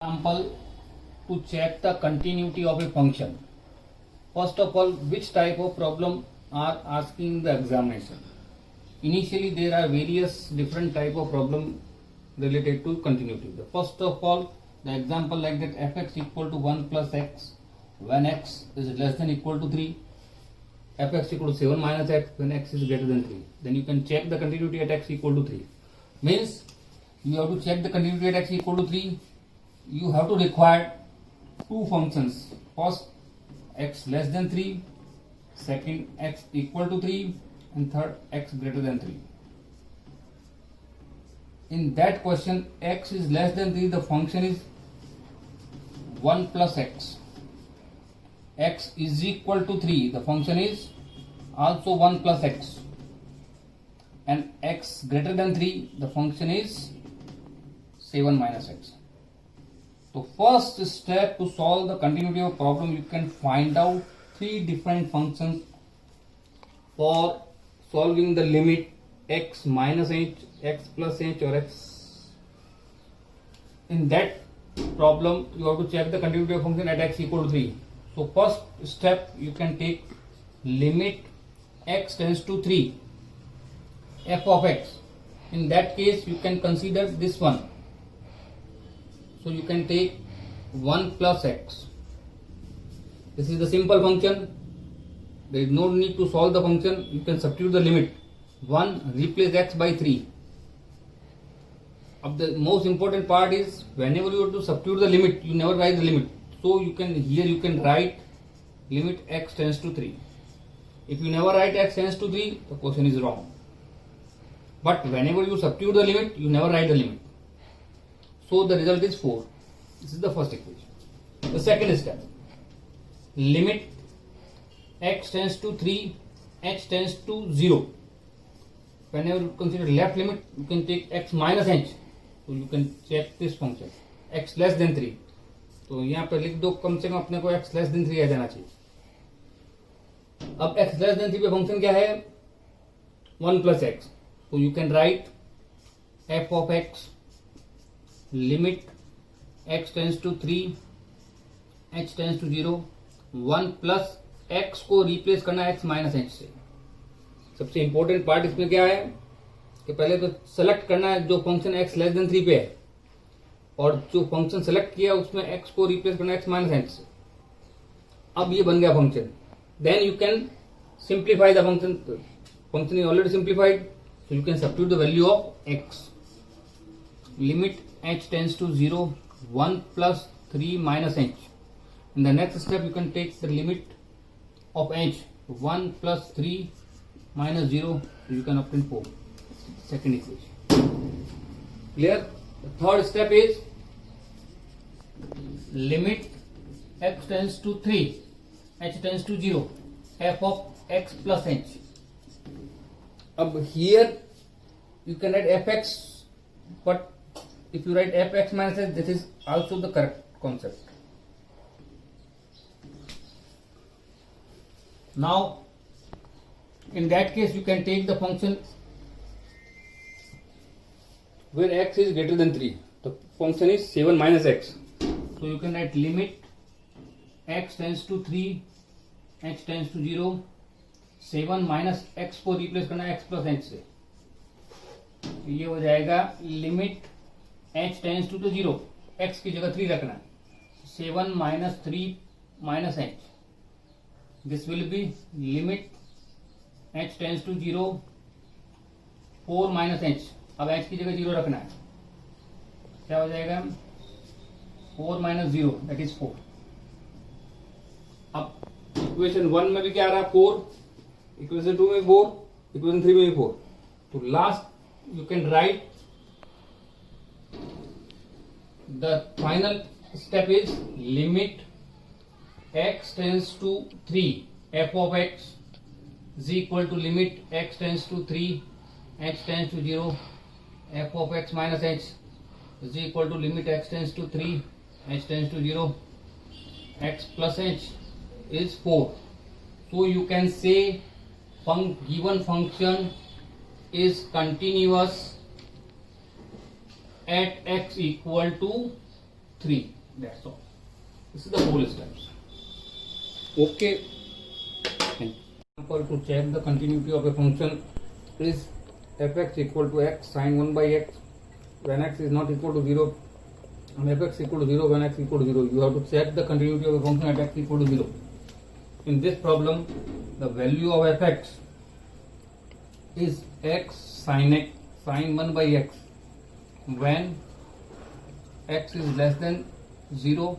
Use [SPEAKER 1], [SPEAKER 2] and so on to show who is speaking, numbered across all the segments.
[SPEAKER 1] Example to check the continuity of a function. First of all, which type of problem are asking the examination? Initially, there are various different type of problem related to continuity. The first of all, the example like that fx equal to 1 plus x when x is less than equal to 3, fx equal to 7 minus x when x is greater than 3. Then you can check the continuity at x equal to 3. Means you have to check the continuity at x equal to 3. You have to require two functions. First, x less than 3, second, x equal to 3, and third, x greater than 3. In that question, x is less than 3, the function is 1 plus x. X is equal to 3, the function is also 1 plus x. And x greater than 3, the function is 7 minus x. So first step to solve the continuity of problem, you can find out three different functions for solving the limit x minus h, x plus h or x. In that problem, you have to check the continuity of function at x equal to 3. So first step, you can take limit x tends to 3, f of x. In that case, you can consider this one. So you can take 1 plus x. This is the simple function. There is no need to solve the function. You can substitute the limit. 1 replace x by 3. The most important part is whenever you have to substitute the limit, you never write the limit. So you can write limit x tends to 3. If you never write x tends to 3, the question is wrong. But whenever you substitute the limit, you never write the limit. So the result is 4. This is the first equation. The second step, limit x tends to 3, h tends to 0. Whenever you consider left limit, you can take x minus h. So you can check this function, x less than 3. तो यहाँ पर लिख दो, कम से कम अपने को x less than 3 आ जाना चाहिए. अब x less than 3 पे फंक्शन क्या है? 1 plus x. So you can write f of x limit x tends to 3, h tends to 0, 1 plus x को रिप्लेस करना x माइनस h से. सबसे इंपॉर्टेंट पार्ट इसमें क्या है कि पहले तो सेलेक्ट करना है जो फंक्शन x लेस देन 3 पे है, और जो फंक्शन सेलेक्ट किया उसमें x को रिप्लेस करना x माइनस h से. अब ये बन गया function. Then you can simplify the function. Function is already simplified, so you can substitute the value of x. Limit h tends to 0, 1 plus 3 minus h. In the next step, you can take the limit of h, 1 plus 3 minus 0, so you can obtain 4. Second equation. Clear? The third step is limit x tends to 3, h tends to 0, f of x plus h. Up here you can write fx, but if you write fx minus h, this is also the correct concept. Now in that case, you can take the function where x is greater than 3. The function is 7 minus x. So you can write limit x tends to 3, h tends to 0, 7 minus x को replace करना है x plus h से. ये हो जाएगा limit h tends to 0, x की जगह 3 रखना है. 7 minus 3 minus h. This will be limit h tends to 0, 4 minus h. अब h की जगह 0 रखना है. क्या हो जाएगा? 4 माइनस 0 दैट इज 4. अब इक्वेशन 1 में भी क्या आ रहा है? 4. इक्वेशन 2 में 4, इक्वेशन 3 में 4. तो last you can write the final step is limit x tends to 3, f of x is equal to limit x tends to 3, h tends to 0, f of x minus h is equal to limit x tends to 3, h tends to 0, x plus h is 4. So you can say given function is continuous at x equal to 3. That's all. This is the whole steps. Okay. To check the continuity of a function is fx equal to x sin 1 by x when x is not equal to 0 and fx equal to 0 when x equal to 0. You have to check the continuity of a function at x equal to 0. In this problem, the value of fx is x sin 1 by x when x is less than 0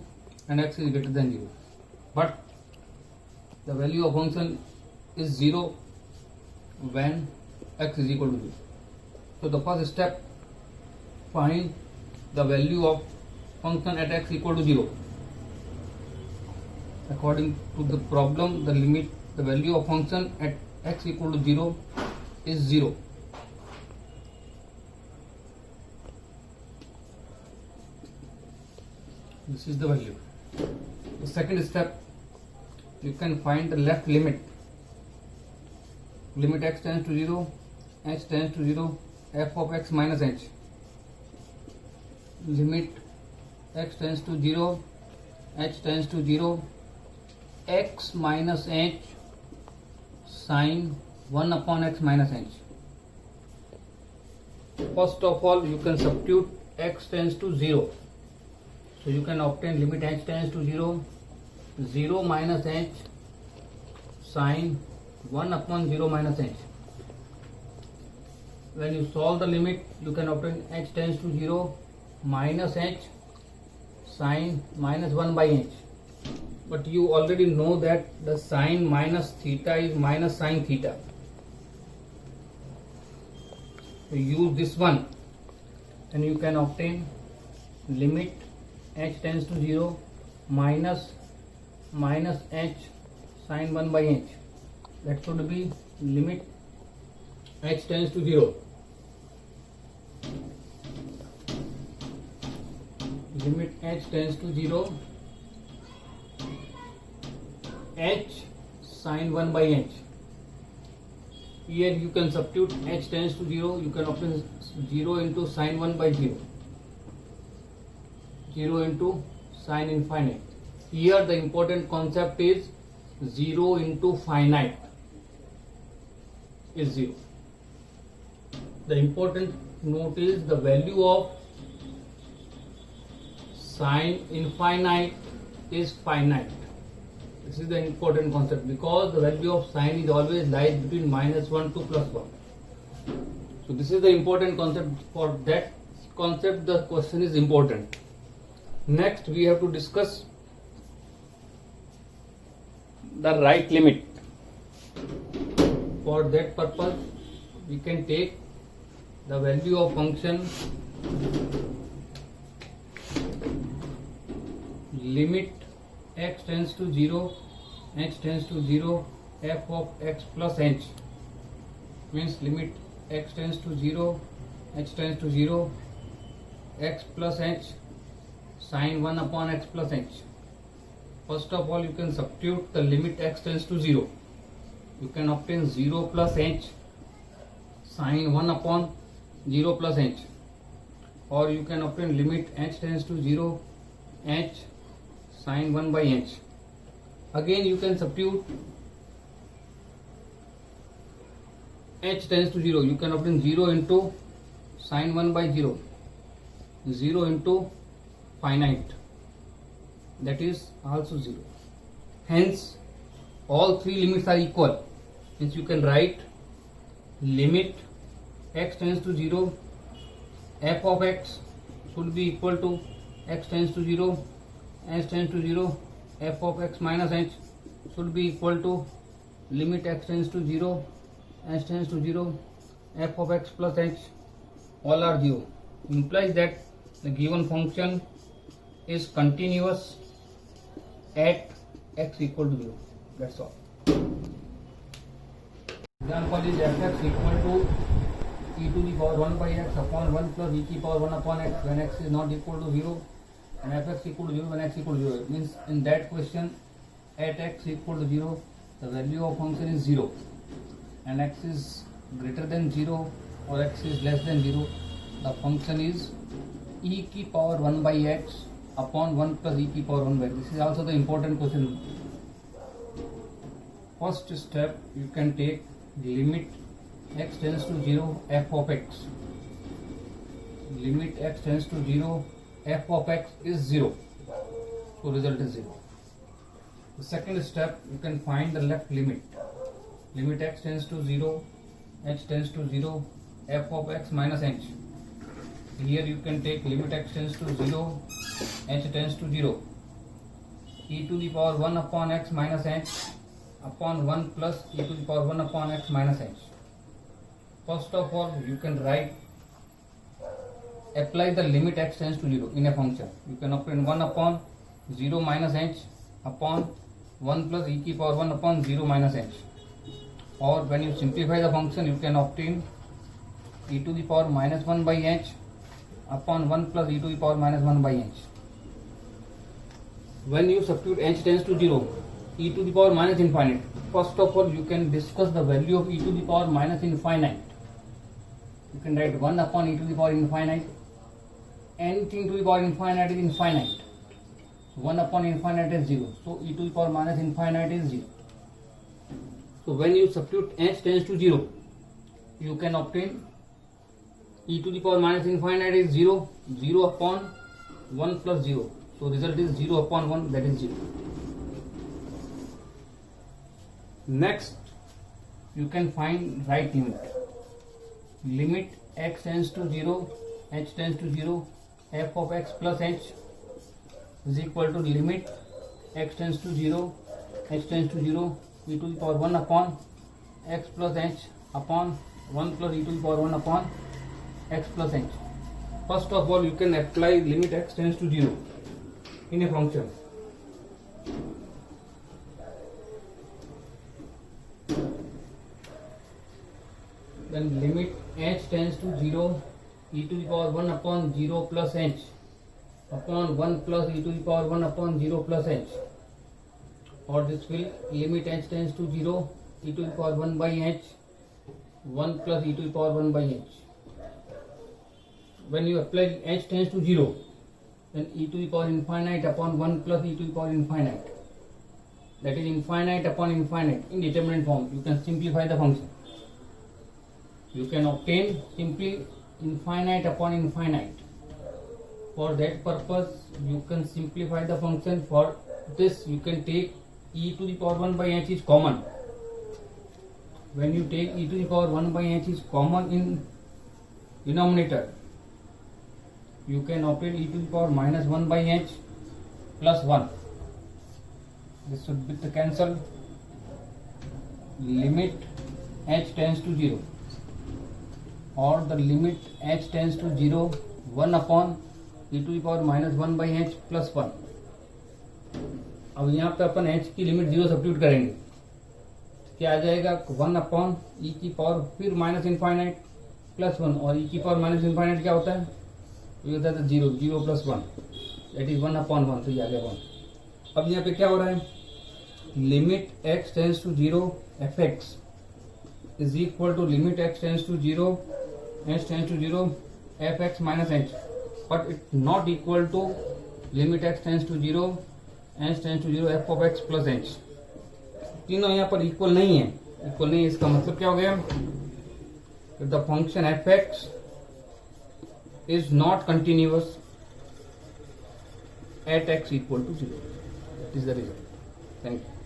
[SPEAKER 1] and x is greater than 0. But the value of function is 0 when x is equal to 0. So the first step, find the value of function at x equal to 0. According to the problem, the value of function at x equal to 0 is 0. This is the value. The second step, you can find the left limit. Limit x tends to 0, h tends to 0, f of x minus h. Limit x tends to 0, h tends to 0, x minus h sin 1 upon x minus h. First of all, you can substitute x tends to 0. So you can obtain limit h tends to 0, 0 minus h sin 1 upon 0 minus h. When you solve the limit, you can obtain h tends to 0 minus h sin minus 1 by h. But you already know that the sin minus theta is minus sin theta. So use this one and you can obtain limit h tends to 0 minus h sin 1 by h. That should be limit h tends to 0. Limit h tends to 0, h sin 1 by h. Here you can substitute h tends to 0, you can obtain 0 into sin 1 by 0. 0 into sin infinite. Here the important concept is 0 into finite is 0. The important note is the value of sin infinite is finite. This is the important concept because the value of sin is always lies between minus 1 to plus 1. So this is the important concept. For that concept the question is important. Next we have to discuss the right limit. For that purpose we can take the value of function limit x tends to 0, h tends to 0, f of x plus h means limit x tends to 0, h tends to 0, x plus h sin 1 upon x plus h. First of all, you can substitute the limit x tends to 0. You can obtain 0 plus h sin 1 upon 0 plus h, or you can obtain limit h tends to 0, h sin 1 by h. Again you can substitute h tends to 0. You can obtain 0 into sin 1 by 0, 0 into finite, that is also 0. Hence all three limits are equal. Hence you can write limit x tends to 0, f of x should be equal to x tends to 0, h tends to 0, f of x minus h should be equal to limit x tends to 0, h tends to 0, f of x plus h, all are 0. Implies that the given function is continuous at x equal to 0. That's all. Example is fx equal to e to the power 1 by x upon 1 plus e to the power 1 upon x when x is not equal to 0 and fx equal to 0 when x equal to 0. It means in that question at x equal to 0 the value of function is 0 and x is greater than 0 or x is less than 0, the function is e to the power 1 by x upon 1 plus e की power 1 by. This is also the important question. First step, you can take limit x tends to 0 f of x. Limit x tends to 0, f of x is 0. So result is 0. The second step, you can find the left limit. Limit x tends to 0, h tends to 0, f of x minus h. Here you can take limit x tends to 0, h tends to 0. E to the power 1 upon x minus h upon 1 plus e to the power 1 upon x minus h. First of all, you can apply the limit x tends to 0 in a function. You can obtain 1 upon 0 minus h upon 1 plus e की power 1 upon 0 minus h. Or when you simplify the function, you can obtain e to the power minus 1 by h upon 1 plus e to the power minus 1 by h. When you substitute h tends to 0, e to the power minus infinite, first of all you can discuss the value of e to the power minus infinite. You can write 1 upon e to the power infinite. Anything to the power infinite is infinite. 1 upon infinite is 0. So e to the power minus infinite is 0. So when you substitute h tends to 0, you can obtain e to the power minus infinite is 0, 0 upon 1 plus 0. So result is 0 upon 1, that is 0. Next, you can find right limit. Limit x tends to 0, h tends to 0, f of x plus h is equal to limit x tends to 0, h tends to 0, e to the power 1 upon x plus h upon 1 plus e to the power 1 upon x plus h. First of all, you can apply limit x tends to 0 in a function. Then limit h tends to 0, e to the power 1 upon 0 plus h upon 1 plus e to the power 1 upon 0 plus h. Or this will limit h tends to 0, e to the power 1 by h, 1 plus e to the power 1 by h. When you apply h tends to 0, then e to the power infinite upon 1 plus e to the power infinite. That is infinite upon infinite in determinant form. You can simplify the function. You can obtain simply infinite upon infinite. For that purpose, you can simplify the function. For this, you can take e to the power 1 by h is common. When you take e to the power 1 by h is common in denominator, you can obtain e to the power minus 1 by h plus 1. This should be the cancel. Limit h tends to 0, or the limit h tends to 0, 1 upon e to the power minus 1 by h plus 1. अब यहाँ पे अपन h की limit 0 substitute करेंगे, क्या आ जाएगा 1 upon e की power फिर minus infinite plus 1, और e की पावर माइनस इनफाइनाइट क्या होता है, ये होता है 0, 0 प्लस 1, दैट इज 1 अपॉन 1, तो ये आ गया 1. अब यहाँ पे क्या हो रहा है, limit x tends to 0 f x is equal to limit x tends to 0 h tends to 0 f x minus h, but it not equal to limit x tends to 0 h tends to 0 f of x plus h. तीनों यहाँ पर equal नहीं है. Equal नहीं है इसका मतलब क्या हो गया, the function F x is not continuous at x equal to 0. That is the result. Thank you.